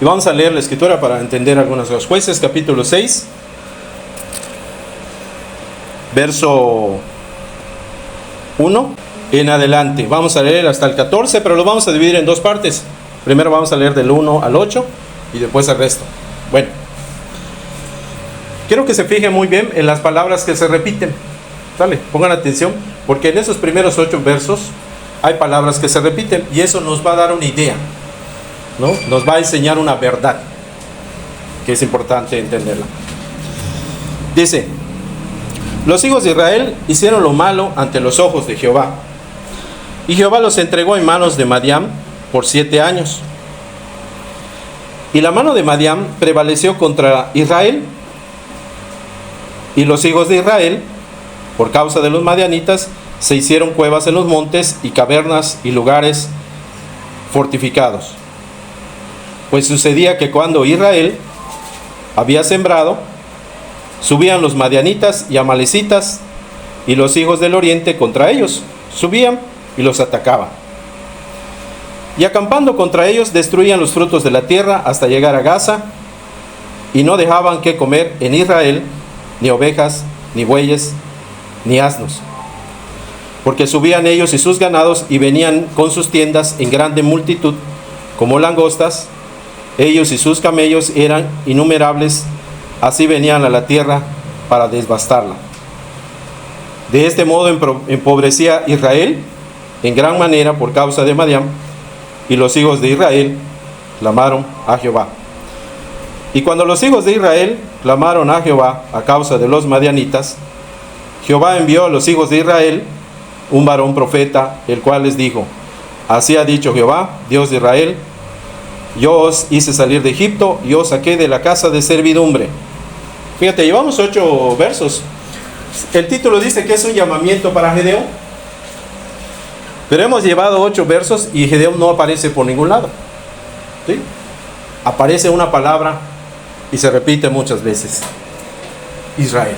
Y vamos a leer la escritura para entender algunas de los Jueces, capítulo 6, verso 1 en adelante. Vamos a leer hasta el 14, pero lo vamos a dividir en dos partes. Primero vamos a leer del 1 al 8 y después el resto. Bueno, quiero que se fijen muy bien en las palabras que se repiten. Dale, pongan atención, porque en esos primeros 8 versos hay palabras que se repiten y eso nos va a dar una idea, ¿no? Nos va a enseñar una verdad que es importante entenderla. Dice: los hijos de Israel hicieron lo malo ante los ojos de Jehová, y Jehová los entregó en manos de Madián por 7 años. Y la mano de Madián prevaleció contra Israel, y los hijos de Israel, por causa de los madianitas, se hicieron cuevas en los montes y cavernas y lugares fortificados. Pues sucedía que cuando Israel había sembrado, subían los madianitas y amalecitas y los hijos del oriente contra ellos, subían y los atacaban. Y acampando contra ellos, destruían los frutos de la tierra hasta llegar a Gaza, y no dejaban que comer en Israel ni ovejas, ni bueyes, ni asnos. Porque subían ellos y sus ganados y venían con sus tiendas en grande multitud, como langostas. Ellos y sus camellos eran innumerables, así venían a la tierra para devastarla. De este modo empobrecía Israel en gran manera por causa de Madián, y los hijos de Israel clamaron a Jehová. Y cuando los hijos de Israel clamaron a Jehová a causa de los madianitas, Jehová envió a los hijos de Israel un varón profeta, el cual les dijo: así ha dicho Jehová, Dios de Israel: yo os hice salir de Egipto y os saqué de la casa de servidumbre. Fíjate, llevamos 8 versos. El título dice que es un llamamiento para Gedeón, pero hemos llevado 8 versos y Gedeón no aparece por ningún lado, ¿sí? Aparece una palabra y se repite muchas veces: Israel,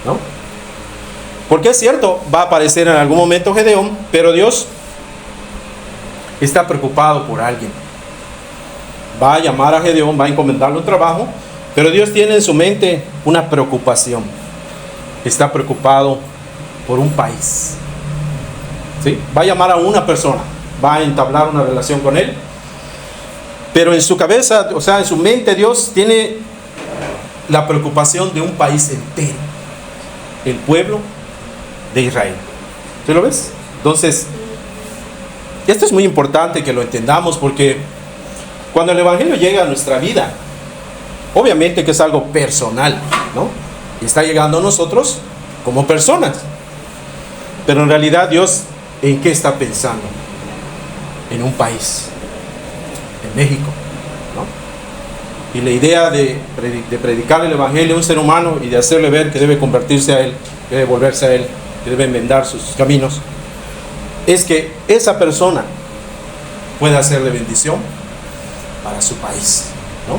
¿no? Porque es cierto, va a aparecer en algún momento Gedeón, pero Dios está preocupado por alguien. Va a llamar a Gedeón, va a encomendarle un trabajo, pero Dios tiene en su mente una preocupación. Está preocupado por un país, ¿sí? Va a llamar a una persona, va a entablar una relación con él, pero en su cabeza, o sea, en su mente, Dios tiene la preocupación de un país entero, el pueblo de Israel. ¿Sí lo ves? Entonces, esto es muy importante que lo entendamos, porque cuando el evangelio llega a nuestra vida, obviamente que es algo personal, ¿no? Y está llegando a nosotros como personas, pero en realidad Dios, ¿en qué está pensando? En un país, en México, ¿no? Y la idea de predicar el evangelio a un ser humano y de hacerle ver que debe convertirse a él, que debe volverse a él, que debe enmendar sus caminos, es que esa persona pueda ser de bendición para su país, ¿no?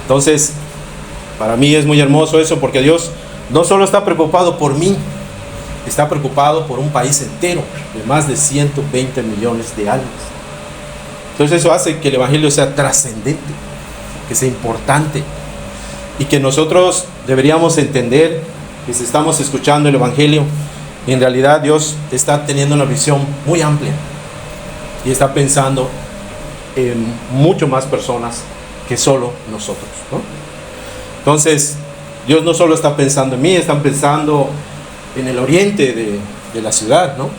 Entonces, para mí es muy hermoso eso, porque Dios no solo está preocupado por mí, está preocupado por un país entero de más de 120 millones de almas. Entonces eso hace que el evangelio sea trascendente, que sea importante, y que nosotros deberíamos entender que si estamos escuchando el evangelio, en realidad Dios está teniendo una visión muy amplia y está pensando en mucho más personas que solo nosotros, ¿no? Entonces, Dios no solo está pensando en mí, está pensando en el oriente de la ciudad, ¿no?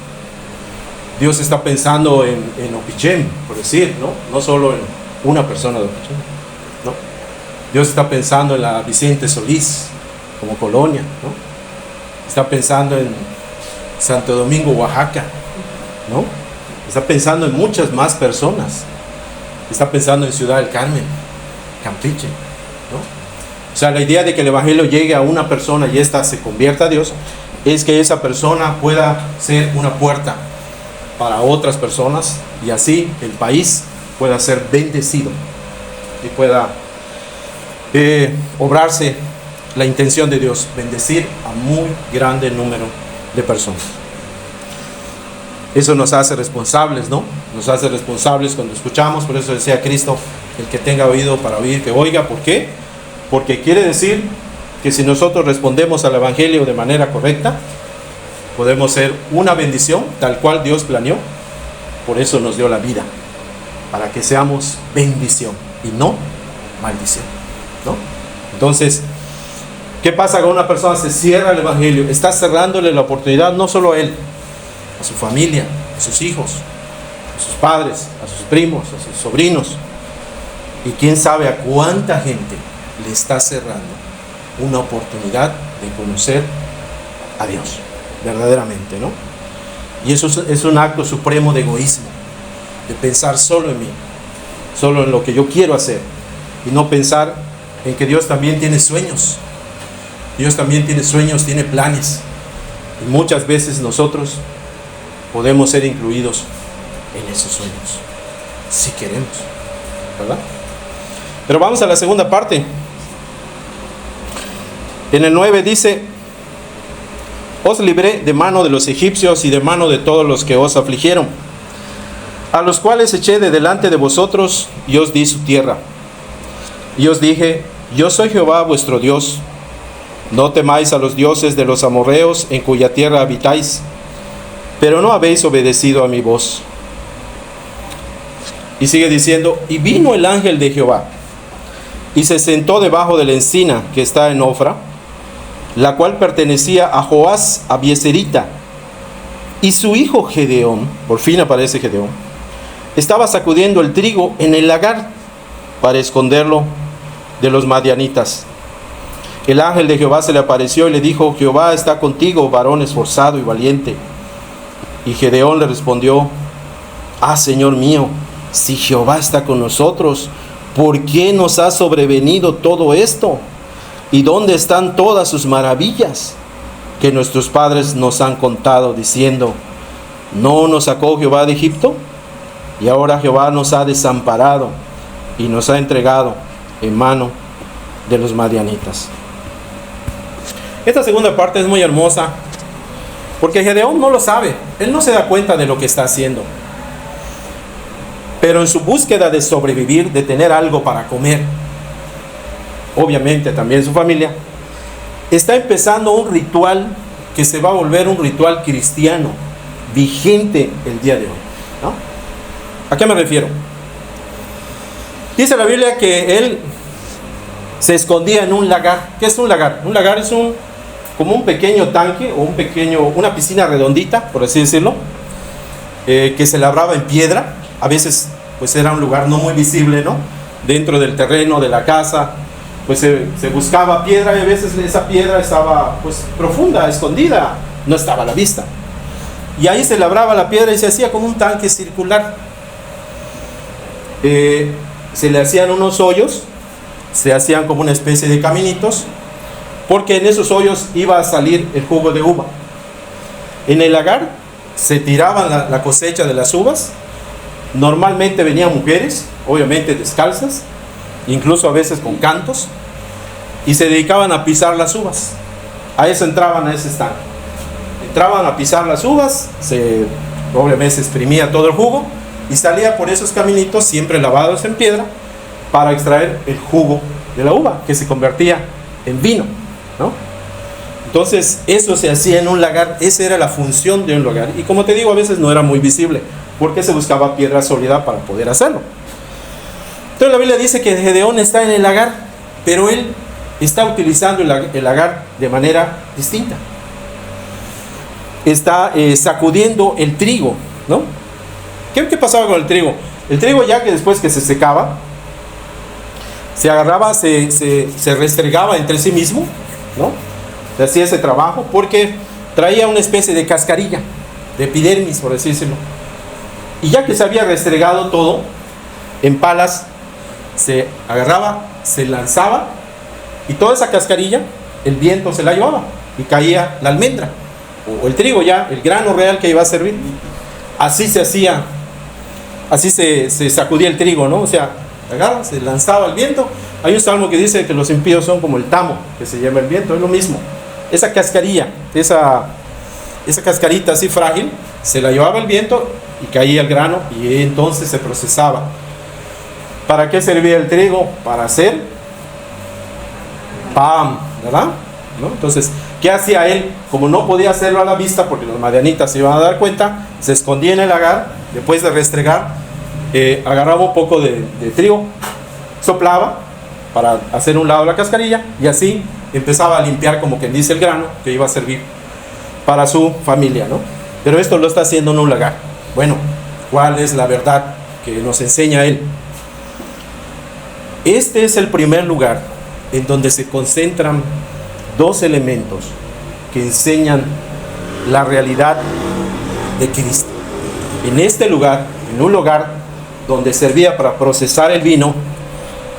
Dios está pensando en Opichén, por decir, ¿no? No solo en una persona de Opichén, ¿no? Dios está pensando en la Vicente Solís como colonia, ¿no? Está pensando en Santo Domingo, Oaxaca, ¿no? Está pensando en muchas más personas. Está pensando en Ciudad del Carmen, Campeche, ¿no? O sea, la idea de que el evangelio llegue a una persona y ésta se convierta a Dios, es que esa persona pueda ser una puerta para otras personas, y así el país pueda ser bendecido y pueda obrarse la intención de Dios, bendecir a muy grande número de personas. Eso nos hace responsables, ¿no? Nos hace responsables cuando escuchamos. Por eso decía Cristo, El que tenga oído para oír, que oiga. ¿Por qué? Porque quiere decir que si nosotros respondemos al Evangelio de manera correcta, podemos ser una bendición, tal cual Dios planeó. Por eso nos dio la vida, para que seamos bendición y no maldición, ¿no? Entonces, ¿qué pasa cuando una persona se cierra el Evangelio? Está cerrándole la oportunidad no solo a él, a su familia, a sus hijos, a sus padres, a sus primos, a sus sobrinos. Y quién sabe a cuánta gente le está cerrando una oportunidad de conocer a Dios, verdaderamente, ¿no? Y eso es un acto supremo de egoísmo, de pensar solo en mí, solo en lo que yo quiero hacer, y no pensar en que Dios también tiene sueños. Dios también tiene sueños, tiene planes. Y muchas veces nosotros podemos ser incluidos en esos sueños, si queremos, ¿verdad? Pero vamos a la segunda parte. En el 9 dice: os libré de mano de los egipcios y de mano de todos los que os afligieron, a los cuales eché de delante de vosotros, y os di su tierra. Y os dije: yo soy Jehová vuestro Dios. No temáis a los dioses de los amorreos en cuya tierra habitáis, pero no habéis obedecido a mi voz. Y sigue diciendo: y vino el ángel de Jehová, y se sentó debajo de la encina que está en Ofra, la cual pertenecía a Joás Abieserita. Y su hijo Gedeón, por fin aparece Gedeón, estaba sacudiendo el trigo en el lagar para esconderlo de los madianitas. El ángel de Jehová se le apareció y le dijo: Jehová está contigo, varón esforzado y valiente. Y Gedeón le respondió: ah, Señor mío, si Jehová está con nosotros, ¿por qué nos ha sobrevenido todo esto? ¿Y dónde están todas sus maravillas que nuestros padres nos han contado, diciendo: ¿no nos sacó Jehová de Egipto? Y ahora Jehová nos ha desamparado y nos ha entregado en mano de los madianitas. Esta segunda parte es muy hermosa, porque Gedeón no lo sabe, él no se da cuenta de lo que está haciendo. Pero en su búsqueda de sobrevivir, de tener algo para comer, obviamente también su familia, está empezando un ritual que se va a volver un ritual cristiano, vigente el día de hoy, ¿no? ¿A qué me refiero? Dice la Biblia que él se escondía en un lagar. ¿Qué es un lagar? Un lagar es como un pequeño tanque o una piscina redondita, por así decirlo, que se labraba en piedra. A veces pues era un lugar no muy visible, ¿no? Dentro del terreno de la casa, pues se buscaba piedra, y a veces esa piedra estaba pues profunda, escondida, no estaba a la vista. Y ahí se labraba la piedra y se hacía como un tanque circular. Se le hacían unos hoyos, se hacían como una especie de caminitos, porque en esos hoyos iba a salir el jugo de uva. En el lagar se tiraban la cosecha de las uvas. Normalmente venían mujeres, obviamente descalzas, incluso a veces con cantos, y se dedicaban a pisar las uvas. A eso entraban a ese estanque. Entraban a pisar las uvas, obviamente se exprimía todo el jugo y salía por esos caminitos, siempre lavados en piedra, para extraer el jugo de la uva, que se convertía en vino, ¿no? Entonces eso se hacía en un lagar. Esa era la función de un lagar, y como te digo, a veces no era muy visible, porque se buscaba piedra sólida para poder hacerlo. Entonces la Biblia dice que Gedeón está en el lagar, pero él está utilizando el lagar de manera distinta. Está sacudiendo el trigo, ¿no? ¿Qué pasaba con el trigo? El trigo, ya que después que se secaba, se agarraba, se restregaba entre sí mismo, ¿no? Se hacía ese trabajo porque traía una especie de cascarilla, de epidermis, por así decirlo. Y ya que se había restregado todo, en palas se agarraba, se lanzaba, y toda esa cascarilla, el viento se la llevaba y caía la almendra, o el trigo ya, el grano real que iba a servir. Así se hacía, así se sacudía el trigo, ¿no? O sea, agarra, se lanzaba al viento. Hay un salmo que dice que los impíos son como el tamo que se lleva el viento. Es lo mismo. Esa cascarilla, esa cascarita así frágil, se la llevaba el viento y caía el grano, y entonces se procesaba. ¿Para qué servía el trigo? Para hacer pan, ¿verdad? ¿No? Entonces, ¿qué hacía él? Como no podía hacerlo a la vista porque los madianitas se iban a dar cuenta, se escondía en el lagar, después de restregar, agarraba un poco de trigo, soplaba para hacer un lado la cascarilla y así empezaba a limpiar, como quien dice, el grano que iba a servir para su familia, ¿no? Pero esto lo está haciendo en un lagar. Bueno, ¿cuál es la verdad que nos enseña él? Este es el primer lugar en donde se concentran dos elementos que enseñan la realidad de Cristo. En este lugar, en un lugar donde servía para procesar el vino,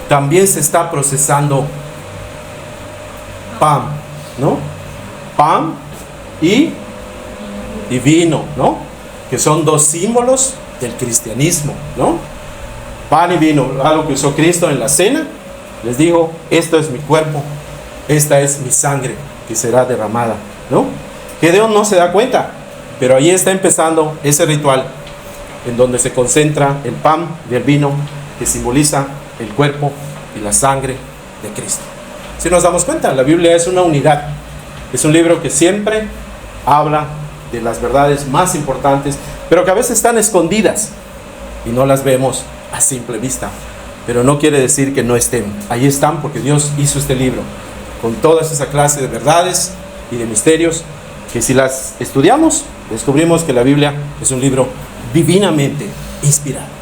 también se está procesando pan, ¿no? Pan y vino, ¿no? Que son dos símbolos del cristianismo, ¿no? Pan y vino, algo que usó Cristo en la cena. Les dijo, esto es mi cuerpo, esta es mi sangre que será derramada, ¿no? Gedeón no se da cuenta, pero ahí está empezando ese ritual en donde se concentra el pan y el vino que simboliza el cuerpo y la sangre de Cristo. Si nos damos cuenta, la Biblia es una unidad, es un libro que siempre habla de las verdades más importantes, pero que a veces están escondidas y no las vemos a simple vista, pero no quiere decir que no estén, ahí están porque Dios hizo este libro con toda esa clase de verdades y de misterios que si las estudiamos, descubrimos que la Biblia es un libro divinamente inspirado.